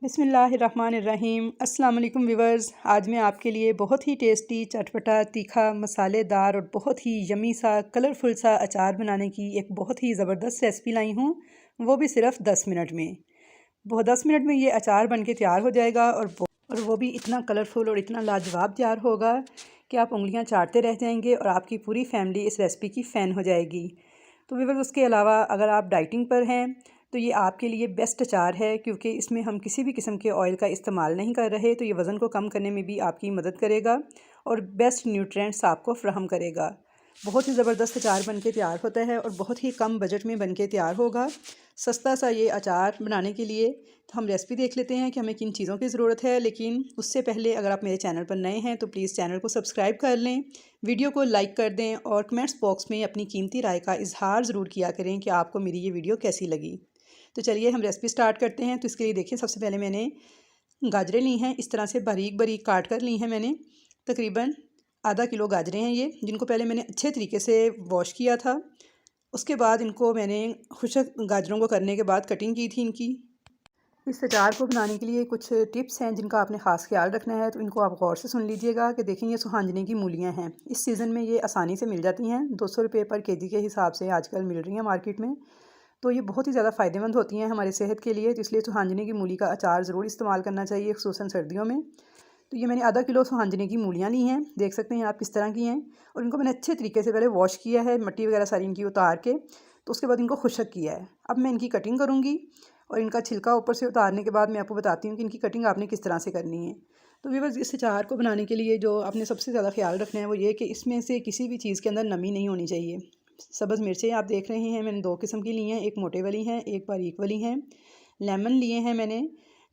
बिस्मिल्लाहिर्रहमानिर्रहीम। अस्सलाम वालेकुम व्यूवर्स। आज मैं आपके लिए बहुत ही टेस्टी, चटपटा, तीखा, मसालेदार और बहुत ही यमी सा कलरफुल सा अचार बनाने की एक बहुत ही ज़बरदस्त रेसिपी लाई हूँ, वो भी सिर्फ 10 मिनट में। 10 मिनट में ये अचार बन के तैयार हो जाएगा और वो भी इतना कलरफुल और इतना लाजवाब तैयार होगा कि आप उंगलियाँ चाटते रह जाएंगे और आपकी पूरी फैमिली इस रेसिपी की फ़ैन हो जाएगी। तो व्यूवर्स, उसके अलावा अगर आप डाइटिंग पर हैं तो ये आपके लिए बेस्ट अचार है, क्योंकि इसमें हम किसी भी किस्म के ऑयल का इस्तेमाल नहीं कर रहे। तो ये वज़न को कम करने में भी आपकी मदद करेगा और बेस्ट न्यूट्रिएंट्स आपको फ्राहम करेगा। बहुत ही ज़बरदस्त अचार बन के तैयार होता है और बहुत ही कम बजट में बन के तैयार होगा। सस्ता सा ये अचार बनाने के लिए तो हम रेसिपी देख लेते हैं कि हमें किन चीज़ों की ज़रूरत है। लेकिन उससे पहले अगर आप मेरे चैनल पर नए हैं तो प्लीज़ चैनल को सब्सक्राइब कर लें, वीडियो को लाइक कर दें और कमेंट्स बॉक्स में अपनी कीमती राय का इजहार ज़रूर किया करें कि आपको मेरी ये वीडियो कैसी लगी। तो चलिए हम रेसिपी स्टार्ट करते हैं। तो इसके लिए देखिए, सबसे पहले मैंने गाजरें ली हैं, इस तरह से बारीक बारीक काट कर ली हैं मैंने। तकरीबन आधा किलो गाजरें हैं ये, जिनको पहले मैंने अच्छे तरीके से वॉश किया था। उसके बाद इनको मैंने खुशक गाजरों को करने के बाद कटिंग की थी इनकी। इस अचार को बनाने के लिए कुछ टिप्स हैं जिनका आपने ख़ास ख्याल रखना है, तो इनको आप गौर से सुन लीजिएगा। कि देखें, ये सुहांजने की मूलियाँ हैं, इस सीज़न में ये आसानी से मिल जाती हैं। 200 रुपये पर केजी के हिसाब से आजकल मिल रही हैं मार्केट में। तो ये बहुत ही ज़्यादा फ़ायदेमंद होती हैं हमारी सेहत के लिए। तो इसलिए सुहांजने की मूली का अचार ज़रूर इस्तेमाल करना चाहिए, ख़ुसूसन सर्दियों में। तो ये मैंने आधा किलो सुहांजने की मूलियाँ ली हैं, देख सकते हैं आप किस तरह की हैं। और इनको मैंने अच्छे तरीके से पहले वॉश किया है, मिट्टी वगैरह सारी इनकी उतार के। तो उसके बाद इनको खुशक किया है। अब मैं इनकी कटिंग करूँगी और इनका छिलका ऊपर से उतारने के बाद मैं आपको बताती हूँ कि इनकी कटिंग आपने किस तरह से करनी है। तो व्यूअर्स, इस अचार को बनाने के लिए जो आपने सबसे ज़्यादा ख्याल रखना है वो ये कि इसमें से किसी भी चीज़ के अंदर नमी नहीं होनी चाहिए। सब्ज़ मिर्चें आप देख रहे हैं, मैंने 2 किस्म की ली हैं, एक मोटे वाली हैं, एक बारीक वाली हैं। लेमन लिए हैं मैंने,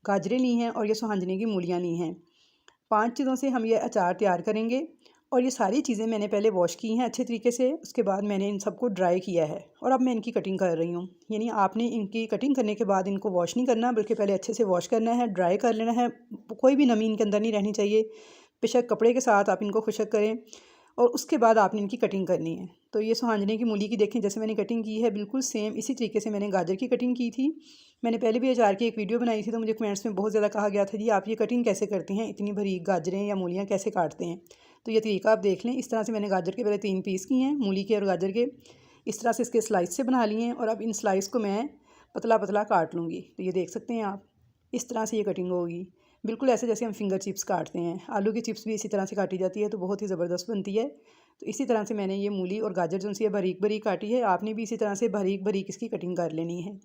गाजरें ली हैं और ये सुहांजने की मूलियाँ ली हैं। 5 चीज़ों से हम ये अचार तैयार करेंगे। और ये सारी चीज़ें मैंने पहले वॉश की हैं अच्छे तरीके से। उसके बाद मैंने इन सबको ड्राई किया है और अब मैं इनकी कटिंग कर रही हूँ। यानी आपने इनकी कटिंग करने के बाद इनको वॉश नहीं करना, बल्कि पहले अच्छे से वॉश करना है, ड्राई कर लेना है। कोई भी नमी इनके अंदर नहीं रहनी चाहिए। बेशक कपड़े के साथ आप इनको खुशक करें और उसके बाद आपने इनकी कटिंग करनी है। तो ये सुहांजने की मूली की देखें, जैसे मैंने कटिंग की है बिल्कुल सेम इसी तरीके से मैंने गाजर की कटिंग की थी। मैंने पहले भी अचार की एक वीडियो बनाई थी, तो मुझे कमेंट्स में बहुत ज़्यादा कहा गया था, जी आप ये कटिंग कैसे करती हैं, इतनी बारीक गाजरें या मूलियाँ कैसे काटते हैं। तो ये तरीका आप देख लें। इस तरह से मैंने गाजर के पहले 3 पीस किए हैं, मूली के और गाजर के। इस तरह से इसके स्लाइस से बना लिए हैं और अब इन स्लाइस को मैं पतला पतला काट लूँगी। तो ये देख सकते हैं आप, इस तरह से ये कटिंग होगी, बिल्कुल ऐसे जैसे हम फिंगर चिप्स काटते हैं। आलू की चिप्स भी इसी तरह से काटी जाती है, तो बहुत ही ज़बरदस्त बनती है। तो इसी तरह से मैंने ये मूली और गाजर जो सी बारीक बारीक काटी है, आपने भी इसी तरह से बारीक बारीक इसकी कटिंग कर लेनी है।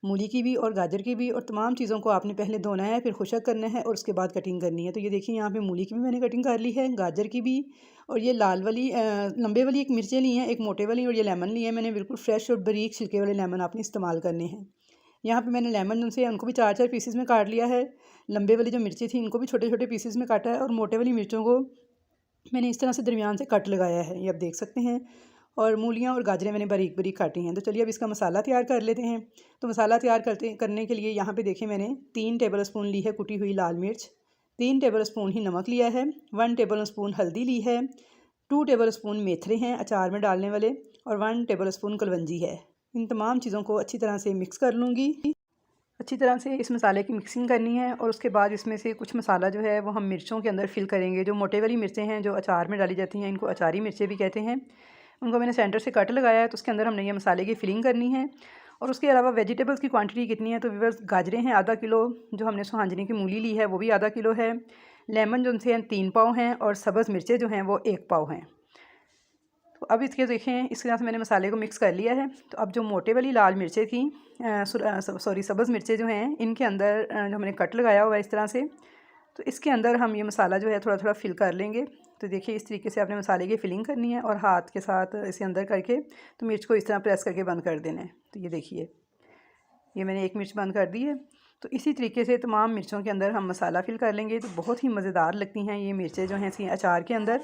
मूली की भी और गाजर की भी, और तमाम चीज़ों को आपने पहले धोना है, फिर खुशक करना है और उसके बाद कटिंग करनी है। तो ये देखिए, यहाँ पे मूली की भी मैंने कटिंग कर ली है, गाजर की भी। और ये लाल वाली लंबे वाली एक मिर्चें ली हैं, एक मोटे वाली, और ये लेमन लिए हैं मैंने, बिल्कुल फ्रेश और बारीक छिलके वाले लेमन आपने इस्तेमाल करने हैं। यहाँ पे मैंने लेमन उनसे उनको भी 4-4 पीसेस में काट लिया है। लंबे वाली जो मिर्ची थी इनको भी छोटे छोटे पीसेस में काटा है और मोटे वाली मिर्चों को मैंने इस तरह से दरमियान से कट लगाया है, ये आप देख सकते हैं। और मूलियाँ और गाजरें मैंने बारीक बारीक काटी हैं। तो चलिए अब इसका मसाला तैयार कर लेते हैं। तो मसाला तैयार करने के लिए यहाँ पे देखिए, मैंने 3 टेबल स्पून ली है कुटी हुई लाल मिर्च, 3 टेबल स्पून ही नमक लिया है, 1 टेबल स्पून हल्दी ली है, 2 टेबल स्पून मेथरे हैं अचार में डालने वाले, और 1 टेबल स्पून कलवंजी है। इन तमाम चीज़ों को अच्छी तरह से मिक्स कर लूँगी। अच्छी तरह से इस मसाले की मिक्सिंग करनी है और उसके बाद इसमें से कुछ मसाला जो है वो हम मिर्चों के अंदर फिल करेंगे। जो मोटे वाली मिर्चें हैं जो अचार में डाली जाती हैं, इनको अचारी मिर्चें भी कहते हैं, उनको मैंने सेंटर से कट लगाया है। तो उसके अंदर हमने ये मसाले की फिलिंग करनी है। और उसके अलावा वेजिटेबल्स की क्वांटिटी कितनी है, तो व्यूअर्स, गाजरें हैं आधा किलो, जो हमने सुहांजने की मूली ली है वो भी आधा किलो है, लेमन जो उनसे 3 पाव हैं, और सब्ज़ मिर्चें जो हैं वो 1 पाव हैं। तो अब इसके देखें, इस तरह से मैंने मसाले को मिक्स कर लिया है। तो अब जो मोटे वाली लाल मिर्चें थी, सॉरी सब्ज़ मिर्चें जो हैं, इनके अंदर जो हमने कट लगाया हुआ है इस तरह से, तो इसके अंदर हम ये मसाला जो है थोड़ा थोड़ा फिल कर लेंगे। तो देखिए, इस तरीके से आपने मसाले की फिलिंग करनी है और हाथ के साथ इसे अंदर करके तो मिर्च को इस तरह प्रेस करके बंद कर देना है। तो ये देखिए, ये मैंने एक मिर्च बंद कर दी है। तो इसी तरीके से तमाम मिर्चों के अंदर हम मसाला फिल कर लेंगे। तो बहुत ही मज़ेदार लगती हैं ये मिर्चें जो हैं सी अचार के अंदर।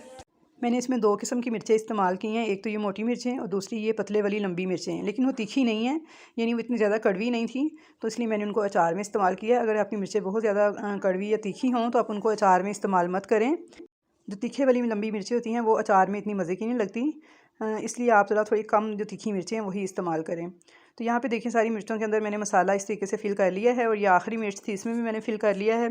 मैंने इसमें 2 किस्म की मिर्चें इस्तेमाल की हैं, एक तो ये मोटी मिर्चें और दूसरी ये पतले वाली लंबी मिर्चें हैं, लेकिन वो तीखी नहीं है, यानी वो इतनी ज़्यादा कड़वी नहीं थी, तो इसलिए मैंने उनको अचार में इस्तेमाल किया। अगर आपकी मिर्चें बहुत ज़्यादा कड़वी या तीखी हों तो आप उनको अचार में इस्तेमाल मत करें। जो तीखे वाली लंबी मिर्चें होती हैं वो अचार में इतनी मज़े की नहीं लगती, इसलिए आप ज़रा थोड़ी कम जो तीखी मिर्चें हैं वही इस्तेमाल करें। तो यहाँ पे देखिए सारी मिर्चों के अंदर मैंने मसाला इस तरीके से फिल कर लिया है और ये आखिरी मिर्च थी इसमें भी मैंने फिल कर लिया है।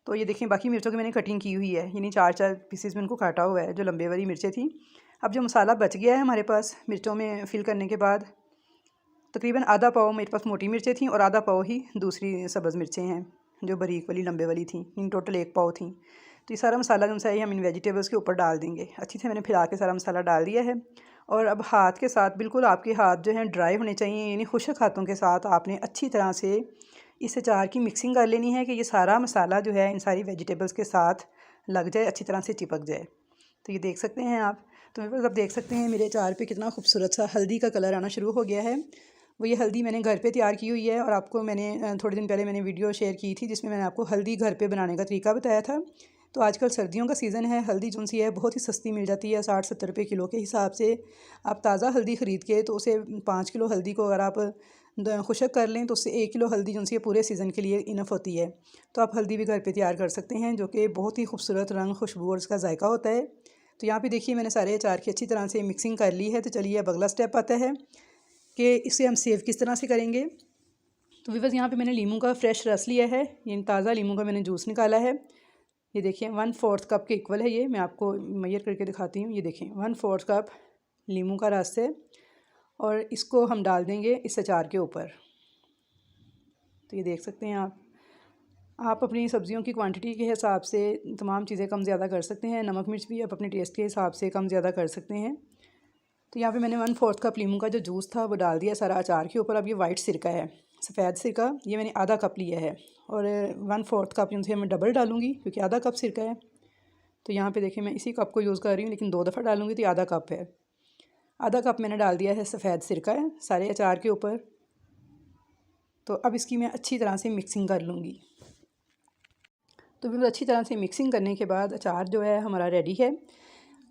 तो ये देखिए बाकी मिर्चों की मैंने कटिंग की हुई है, यानी 4-4 पीसेस में इनको काटा हुआ है जो लंबे वाली मिर्चें थी। अब जो मसाला बच गया है हमारे पास मिर्चों में फिल करने के बाद, तकरीबन आधा पाव मेरे पास मोटी मिर्चें थी और आधा पाव ही दूसरी सब्ज़ मिर्चें हैं जो बारीक वाली लंबे वाली थी, इन टोटल 1 पाव थी। तो ये सारा मसाला जो है हम इन वेजिटेबल्स के ऊपर डाल देंगे। अच्छी से मैंने फिरा के सारा मसाला डाल दिया है और अब हाथ के साथ, बिल्कुल आपके हाथ जो हैं ड्राई होने चाहिए, यानी खुश्क हाथों के साथ आपने अच्छी तरह से इस अचार की मिक्सिंग कर लेनी है कि ये सारा मसाला जो है इन सारी वेजिटेबल्स के साथ लग जाए, अच्छी तरह से चिपक जाए। तो ये देख सकते हैं आप। तो मेरे पास आप देख सकते हैं मेरे अचार पे कितना खूबसूरत सा हल्दी का कलर आना शुरू हो गया है। वो ये हल्दी मैंने घर पे तैयार की हुई है और आपको मैंने थोड़े दिन पहले मैंने वीडियो शेयर की थी जिसमें मैंने आपको हल्दी घर पे बनाने का तरीका बताया था। तो आजकल सर्दियों का सीज़न है, हल्दी जो सी है बहुत ही सस्ती मिल जाती है, 60-70 रुपये किलो के हिसाब से। आप ताज़ा हल्दी ख़रीद के तो उसे 5 किलो हल्दी को अगर आप खुशक कर लें तो उससे 1 किलो हल्दी जो सी है पूरे सीज़न के लिए इनफ होती है। तो आप हल्दी भी घर पे तैयार कर सकते हैं जो कि बहुत ही खूबसूरत रंग, खुशबू और इसका जायका होता है। तो यहाँ पे देखिए मैंने सारे अचार की अच्छी तरह से मिक्सिंग कर ली है। तो चलिए अब अगला स्टेप आता है कि इसे हम सेव किस तरह से करेंगे। तो व्यूअर्स यहाँ पे मैंने लीमू का फ्रेश रस लिया है, यानी ताज़ा लीमू का मैंने जूस निकाला है। ये देखिए 1/4 कप के इक्वल है, ये मैं आपको मेजर करके दिखाती हूँ। ये देखें 1/4 कप लीमू का रस है और इसको हम डाल देंगे इस अचार के ऊपर। तो ये देख सकते हैं आप अपनी सब्ज़ियों की क्वांटिटी के हिसाब से तमाम चीज़ें कम ज़्यादा कर सकते हैं। नमक मिर्च भी आप अपने टेस्ट के हिसाब से कम ज़्यादा कर सकते हैं। तो यहाँ पे मैंने 1/4 कप लीमू का जो जूस था वो डाल दिया सारा अचार के ऊपर। अब ये वाइट सिरका है, सफ़ेद सिरका, ये मैंने आधा कप लिया है और 1/4 कप इनसे मैं डबल डालूँगी क्योंकि आधा कप सिरका है। तो यहाँ पे देखिए मैं इसी कप को यूज़ कर रही हूँ लेकिन 2 दफ़ा डालूँगी तो आधा कप है। आधा कप मैंने डाल दिया है सफ़ेद सिरका है सारे अचार के ऊपर। तो अब इसकी मैं अच्छी तरह से मिक्सिंग कर लूँगी। तो बिल्कुल अच्छी तरह से मिक्सिंग करने के बाद अचार जो है हमारा रेडी है।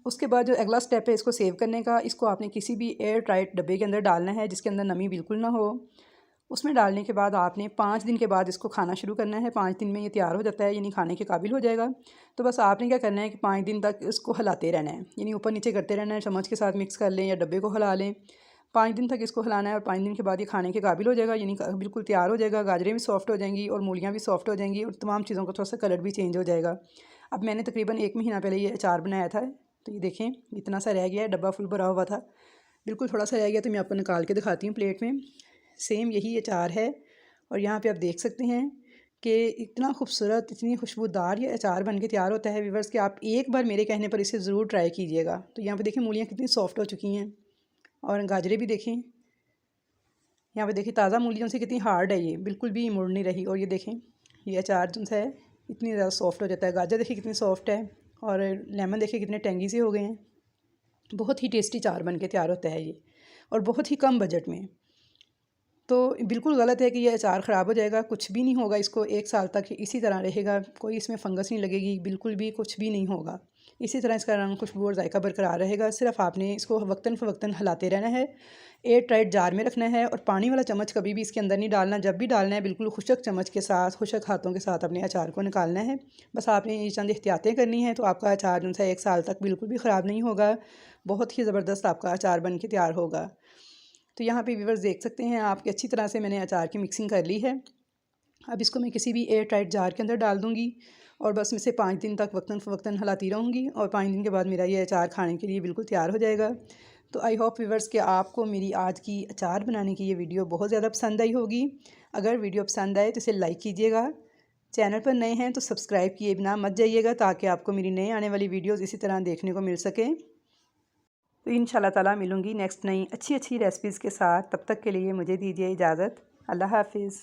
उसके बाद जो अगला स्टेप है इसको सेव करने का, इसको आपने किसी भी एयर टाइट डब्बे के अंदर डालना है जिसके अंदर नमी बिल्कुल ना हो। उसमें डालने के बाद आपने 5 दिन के बाद इसको खाना शुरू करना है। 5 दिन में ये तैयार हो जाता है, यानी खाने के काबिल हो जाएगा। तो बस आपने क्या करना है कि 5 दिन तक इसको हिलाते रहना है, यानी ऊपर नीचे करते रहना है। चम्मच के साथ मिक्स कर लें या डब्बे को हिला लें। 5 दिन तक इसको हिलाना है और 5 दिन के बाद ये खाने के काबिल हो जाएगा, यानी बिल्कुल तैयार हो जाएगा। गाजरें भी सॉफ्ट हो जाएंगी और मूलियाँ भी सॉफ्ट हो जाएंगी और तमाम चीज़ों का थोड़ा सा कलर भी चेंज हो जाएगा। अब मैंने तकरीबन 1 महीना पहले ये अचार बनाया था। तो ये देखें इतना सा रह गया है, डब्बा फुल भरा हुआ था, बिल्कुल थोड़ा सा रह गया। तो मैं आपको निकाल के दिखाती हूँ प्लेट में। सेम यही अचार है और यहाँ पे आप देख सकते हैं कि इतना खूबसूरत, इतनी खुशबूदार ये अचार बन के तैयार होता है व्यूअर्स कि आप एक बार मेरे कहने पर इसे ज़रूर ट्राई कीजिएगा। तो यहाँ पे देखें मूलियाँ कितनी सॉफ्ट हो चुकी हैं और गाजरें भी देखें। यहाँ पे देखिए ताज़ा मूलियों से कितनी हार्ड है, ये बिल्कुल भी मुड़ नहीं रही। और ये देखें ये अचार जो है इतनी ज़्यादा सॉफ्ट हो जाता है। गाजर देखिए कितनी सॉफ्ट है और लेमन देखिए कितने टेंगी से हो गए हैं। बहुत ही टेस्टी अचार बन के तैयार होता है ये, और बहुत ही कम बजट में। तो बिल्कुल गलत है कि ये अचार ख़राब हो जाएगा, कुछ भी नहीं होगा। इसको 1 साल तक इसी तरह रहेगा, कोई इसमें फंगस नहीं लगेगी, बिल्कुल भी कुछ भी नहीं होगा। इसी तरह इसका रंग, खुशबू और जायका बरकरार रहेगा। सिर्फ आपने इसको वक्तन फ़वक्तन हिलाते रहना है। एयर टाइट जार में रखना है और पानी वाला चम्मच कभी भी इसके अंदर नहीं डालना। जब भी डालना है बिल्कुल खुशक चम्मच के साथ, खुशक हाथों के साथ अपने अचार को निकालना है। बस आपने ये चंद एहतियातें करनी हैं तो आपका अचार जो है 1 साल तक बिल्कुल भी ख़राब नहीं होगा। बहुत ही ज़बरदस्त आपका अचार बन के तैयार होगा। तो यहाँ पे व्यूअर्स देख सकते हैं आपकी अच्छी तरह से मैंने अचार की मिक्सिंग कर ली है। अब इसको मैं किसी भी एयर टाइट जार के अंदर डाल दूँगी और बस इसे 5 दिन तक वक्तन फ़वक्तन हिलाती रहूँगी और 5 दिन के बाद मेरा ये अचार खाने के लिए बिल्कुल तैयार हो जाएगा। तो आई होप व्यूअर्स कि आपको मेरी आज की अचार बनाने की ये वीडियो बहुत ज़्यादा पसंद आई होगी। अगर वीडियो पसंद आए तो इसे लाइक कीजिएगा। चैनल पर नए हैं तो सब्सक्राइब किए बिना मत जाइएगा ताकि आपको मेरी नई आने वाली वीडियोज़ इसी तरह देखने को मिल सकें। तो इंशाल्लाह ताला मिलूँगी नेक्स्ट नई अच्छी रेसिपीज़ के साथ। तब तक के लिए मुझे दीजिए इजाज़त। अल्लाह हाफ़िज़।